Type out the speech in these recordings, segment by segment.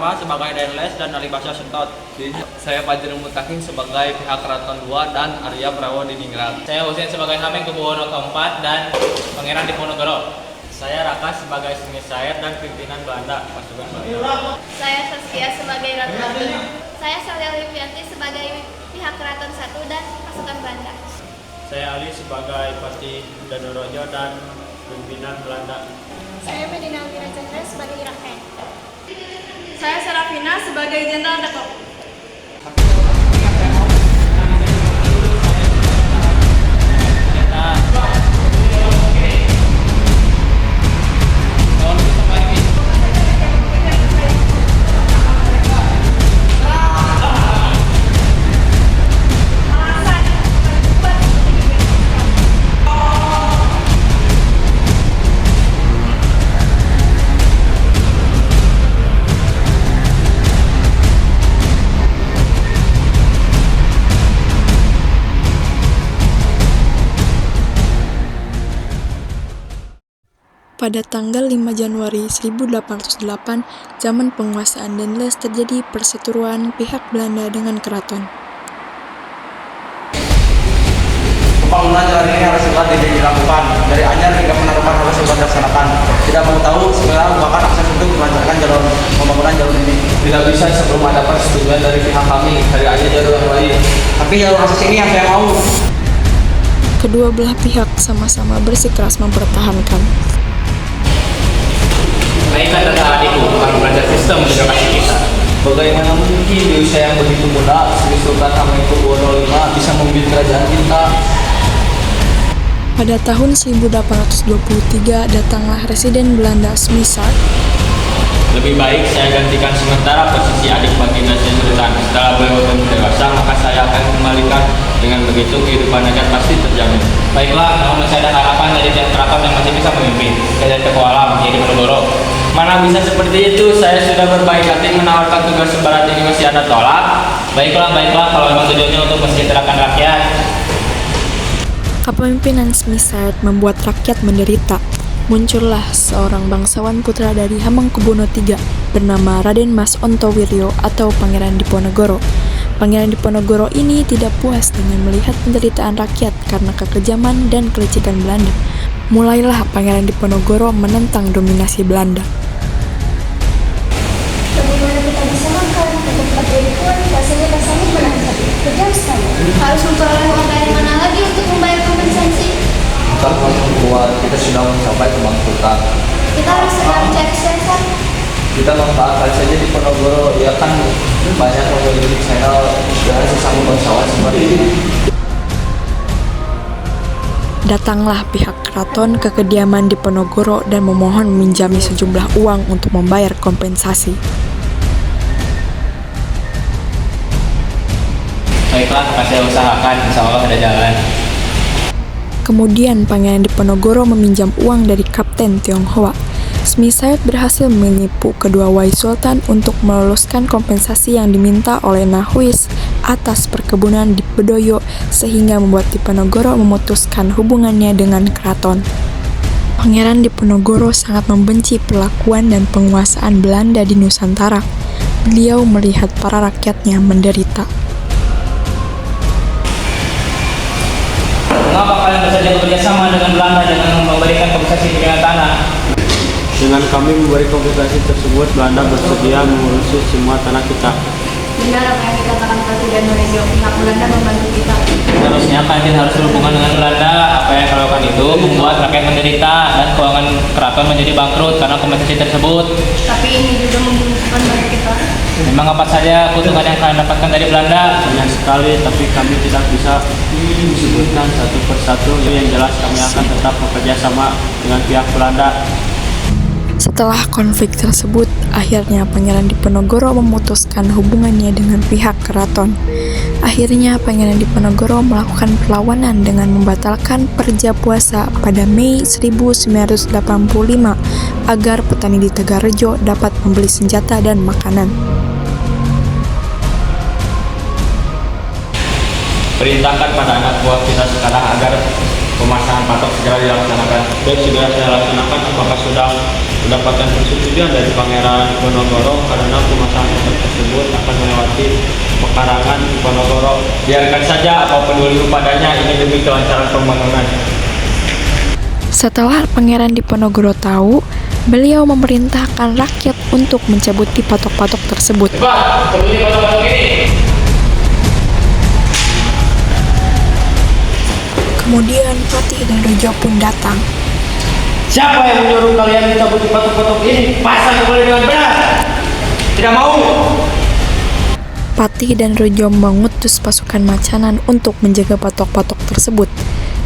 Sebagai Denles dan Alibasa Sentot. Saya Fajar Mutakin sebagai pihak Keraton II dan Arya Prawo Diningrat. Saya Husein sebagai Hamengkubuwono keempat dan Pangeran Diponegoro. Saya Raka sebagai Semisair dan pimpinan Belanda pasukan Belanda. Saya Saskia sebagai Ratu Atin. Saya Salya Livianti sebagai pihak Keraton I dan pasukan Belanda. Saya Ali sebagai Pati Danorojo dan pimpinan Belanda. Saya Medina Wiracandra sebagai Raken. Saya Serafina sebagai Jenderal Dato. Pada tanggal 5 Januari 1808, zaman penguasaan Denles terjadi perseteruan pihak Belanda dengan keraton. Pembangunan jalan ini harus segera dilakukan. Dari Anyar hingga Penarukan harus segera dilaksanakan. Tidak mau tahu segera bahkan akses untuk melancarkan jalur pembangunan jalur ini. Tidak bisa sebelum ada persetujuan dari pihak kami. Dari aja jalur yang lain. Tapi jalur akses ini yang saya mau. Kedua belah pihak sama-sama bersikeras mempertahankan. Baiklah adik-adikku, akan belajar sistem demokrasi kita. Bagaimana mungkin di usia yang begitu muda, Sri Sultan Hamengkubuwono V bisa memimpin kerajaan kita? Pada tahun 1823 datanglah residen Belanda Smisart. Lebih baik saya gantikan sementara posisi adik baginda Sri Sultan. Setelah beliau dewasa, maka saya akan kembalikan. Dengan begitu kehidupan rakyat pasti terjamin. Baiklah, namun masih ada harapan dari tiap keraton yang masih bisa memimpin. Saya Cakrawala menjadi Diponegoro. Mana bisa seperti itu? Saya sudah berbaik hati menawarkan tugas sebarat ini masih ada tolak. Baiklah, kalau memang tujuannya untuk mensejahterakan rakyat. Kepemimpinan Smisart membuat rakyat menderita. Muncullah seorang bangsawan putra dari Hamengkubuwono III bernama Raden Mas Ontowiryo atau Pangeran Diponegoro. Pangeran Diponegoro ini tidak puas dengan melihat penderitaan rakyat karena kekejaman dan kelicikan Belanda. Mulailah Pangeran Diponegoro menentang dominasi Belanda. Bagaimana kita bisa makan? Tempat jadi tuan, rasanya menantang. Kejam sekali. Harus memperoleh uang dari mana lagi untuk membayar kompensasi? Bukan membuat kita sudah mencapai kebangkrutan. Kita harus segera mencari siasat. Kita manfaatkan saja Diponegoro, ya kan banyak memiliki channel dan sesama bangsawan seperti ini. Datanglah pihak keraton ke kediaman Diponegoro dan memohon meminjami sejumlah uang untuk membayar kompensasi. Baiklah, akan saya usahakan, insya Allah ada jalan. Kemudian Pangeran Diponegoro meminjam uang dari Kapten Tionghoa. Smisart berhasil menipu kedua wali sultan untuk meloloskan kompensasi yang diminta oleh Nahuis atas perkebunan di Bedoyo sehingga membuat Diponegoro memutuskan hubungannya dengan keraton. Pangeran Diponegoro sangat membenci perlakuan dan penguasaan Belanda di Nusantara. Beliau melihat para rakyatnya menderita. Mengapa kalian bersedia bekerja sama dengan Belanda dengan memberikan kompensasi dengan tanah? Dengan kami memberi kompensasi tersebut, Belanda bersedia mengurusi semua tanah kita. Benar apa yang dikatakan Pati Danorojo, pihak Belanda membantu kita. Seharusnya kalian harus berhubungan dengan Belanda. Apa yang kalian lakukan itu membuat rakyat menderita dan keuangan keraton menjadi bangkrut karena kompensasi tersebut. Tapi ini juga membutuhkan bagi kita. Memang apa saja keuntungan yang kalian dapatkan dari Belanda? Banyak sekali, tapi kami tidak bisa disebutkan satu persatu. Yang jelas kami akan tetap bekerja sama dengan pihak Belanda. Setelah konflik tersebut, akhirnya Pangeran Diponegoro memutuskan hubungannya dengan pihak keraton. Akhirnya Pangeran Diponegoro melakukan perlawanan dengan membatalkan Perja Puasa pada Mei 1985 agar petani di Tegarrejo dapat membeli senjata dan makanan. Perintahkan pada anak buah kita sekarang agar pemasangan patok segera dilaksanakan. Baik, segera saya laksanakan. Apakah sudah mendapatkan persetujuan dari Pangeran Diponegoro karena pemasangan tersebut akan melewati pekarangan Diponegoro. Biarkan saja apa peduli kepadanya, ini demi kelancaran pembangunan. Setelah Pangeran Diponegoro tahu, beliau memerintahkan rakyat untuk mencabuti patok-patok tersebut. Cepat, cabutin patok-patok ini. Kemudian Patih dan Rejo pun datang. Siapa yang menyuruh kalian mencabut patok-patok ini? Pasang kembali dengan benar. Tidak mau. Patih dan Rejo mengutus pasukan Macanan untuk menjaga patok-patok tersebut.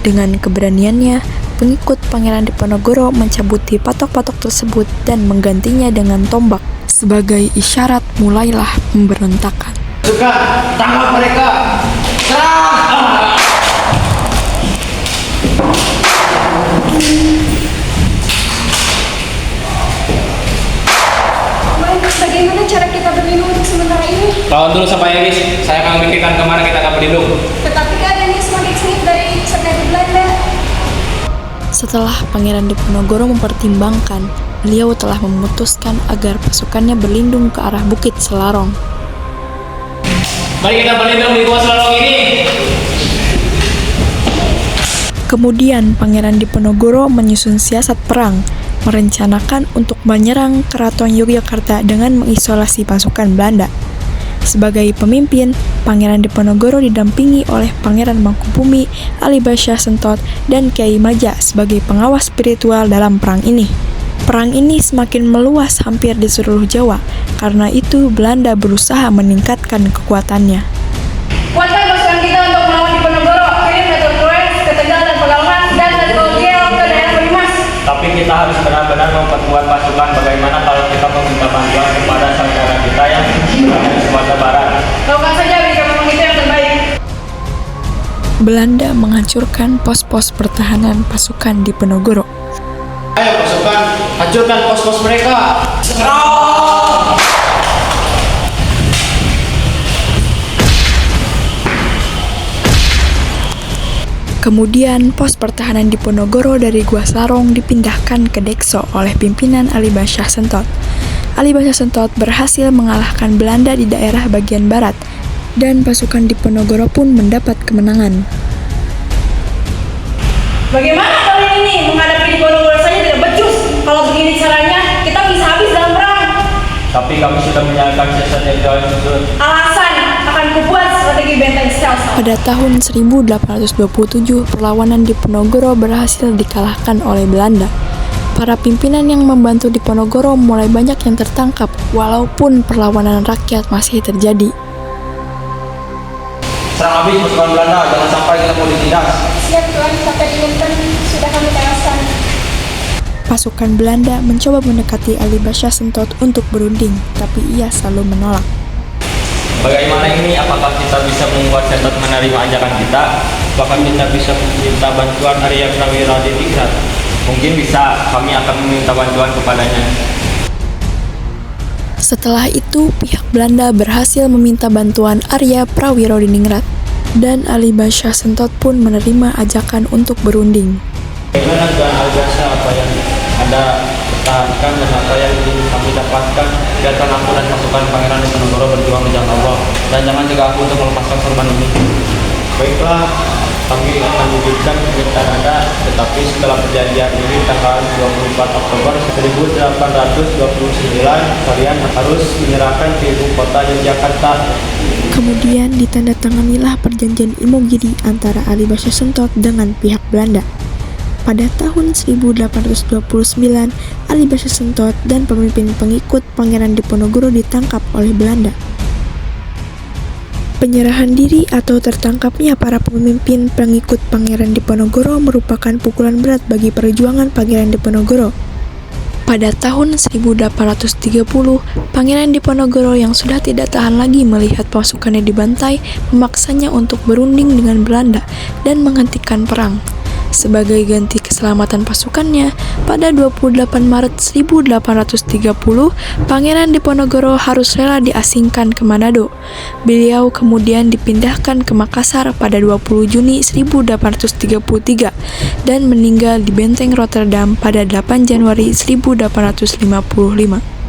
Dengan keberaniannya, pengikut Pangeran Diponegoro mencabuti patok-patok tersebut dan menggantinya dengan tombak. Sebagai isyarat mulailah pemberontakan. Pasukan, tangkap mereka. Serang! Bagaimana cara kita berlindung untuk sementara ini? Lawan dulu sampai Iris, saya akan memikirkan kemana kita akan berlindung. Tetapi keadaannya semakin sulit dari pusat dari Belanda. Setelah Pangeran Diponegoro mempertimbangkan, beliau telah memutuskan agar pasukannya berlindung ke arah Bukit Selarong. Mari kita berlindung di Gua Selarong ini. Kemudian Pangeran Diponegoro menyusun siasat perang, merencanakan untuk menyerang Keraton Yogyakarta dengan mengisolasi pasukan Belanda. Sebagai pemimpin, Pangeran Diponegoro didampingi oleh Pangeran Mangkubumi, Ali Basyah Sentot, dan Kyai Maja sebagai pengawas spiritual dalam perang ini. Perang ini semakin meluas hampir di seluruh Jawa, karena itu Belanda berusaha meningkatkan kekuatannya. Kuatkan pasukan kita untuk melawan Diponegoro. Kirim ke Turkuens, ke Tegal dan Pekalongan, dan dari Kolgel ke daerah Banyumas. Tapi kita harus benar-benar memperkuat pasukan. Bagaimana kalau kita meminta bantuan kepada saudara kita yang berada di Sumatera Barat? Lakukan saja jika memang itu yang terbaik. Belanda menghancurkan pos-pos pertahanan pasukan Diponegoro. Ayo pasukan, hancurkan pos-pos mereka. Serang! Kemudian pos pertahanan Diponegoro dari Gua Selarong dipindahkan ke Dekso oleh pimpinan Ali Basyah Sentot. Ali Basyah Sentot berhasil mengalahkan Belanda di daerah bagian barat, dan pasukan Diponegoro pun mendapat kemenangan. Bagaimana kalian ini menghadapi Diponegoro saja tidak becus? Kalau begini caranya, kita bisa habis dalam perang. Tapi kami sudah menjalankan siasat yang telah disusun. Alasan akan kubuat strategi benteng stealth. Pada tahun 1827, perlawanan Diponegoro berhasil dikalahkan oleh Belanda. Para pimpinan yang membantu Diponegoro mulai banyak yang tertangkap, walaupun perlawanan rakyat masih terjadi. Serang habis pasukan Belanda, jangan sampai kita mau ditindas. Siap Tuan, sampai diinginkan sudah kami tewaskan. Pasukan Belanda mencoba mendekati Ali Basyah Sentot untuk berunding, tapi ia selalu menolak. Bagaimana ini? Apakah kita bisa membuat Sentot menerima ajakan kita? Apakah kita bisa meminta bantuan Arya Prawira di Ningrat? Mungkin bisa, kami akan meminta bantuan kepadanya. Setelah itu, pihak Belanda berhasil meminta bantuan Arya Prawira di Ningrat, dan Ali Basyah Sentot pun menerima ajakan untuk berunding. Bagaimana dengan Al-Jasa apa yang Anda pertahankan dan apa yang ingin kami dapatkan? Biarkan aku dan pasukan Pangeran Diponegoro berjuang di jalan Allah, dan jangan cegah aku untuk melepaskan sorban ini. Baiklah, kami akan wujudkan permintaan Anda, tetapi setelah perjanjian ini tanggal 24 Oktober 1829 kalian harus menyerahkan ke ibu kota Yogyakarta. Kemudian ditandatanganilah perjanjian Imogiri antara Ali Basyah Sentot dengan pihak Belanda. Pada tahun 1829, Ali Basyah Sentot dan pemimpin pengikut Pangeran Diponegoro ditangkap oleh Belanda. Penyerahan diri atau tertangkapnya para pemimpin pengikut Pangeran Diponegoro merupakan pukulan berat bagi perjuangan Pangeran Diponegoro. Pada tahun 1830, Pangeran Diponegoro yang sudah tidak tahan lagi melihat pasukannya dibantai memaksanya untuk berunding dengan Belanda dan menghentikan perang. Sebagai ganti kesalahan keselamatan pasukannya, pada 28 Maret 1830, Pangeran Diponegoro harus rela diasingkan ke Manado. Beliau kemudian dipindahkan ke Makassar pada 20 Juni 1833 dan meninggal di Benteng Rotterdam pada 8 Januari 1855.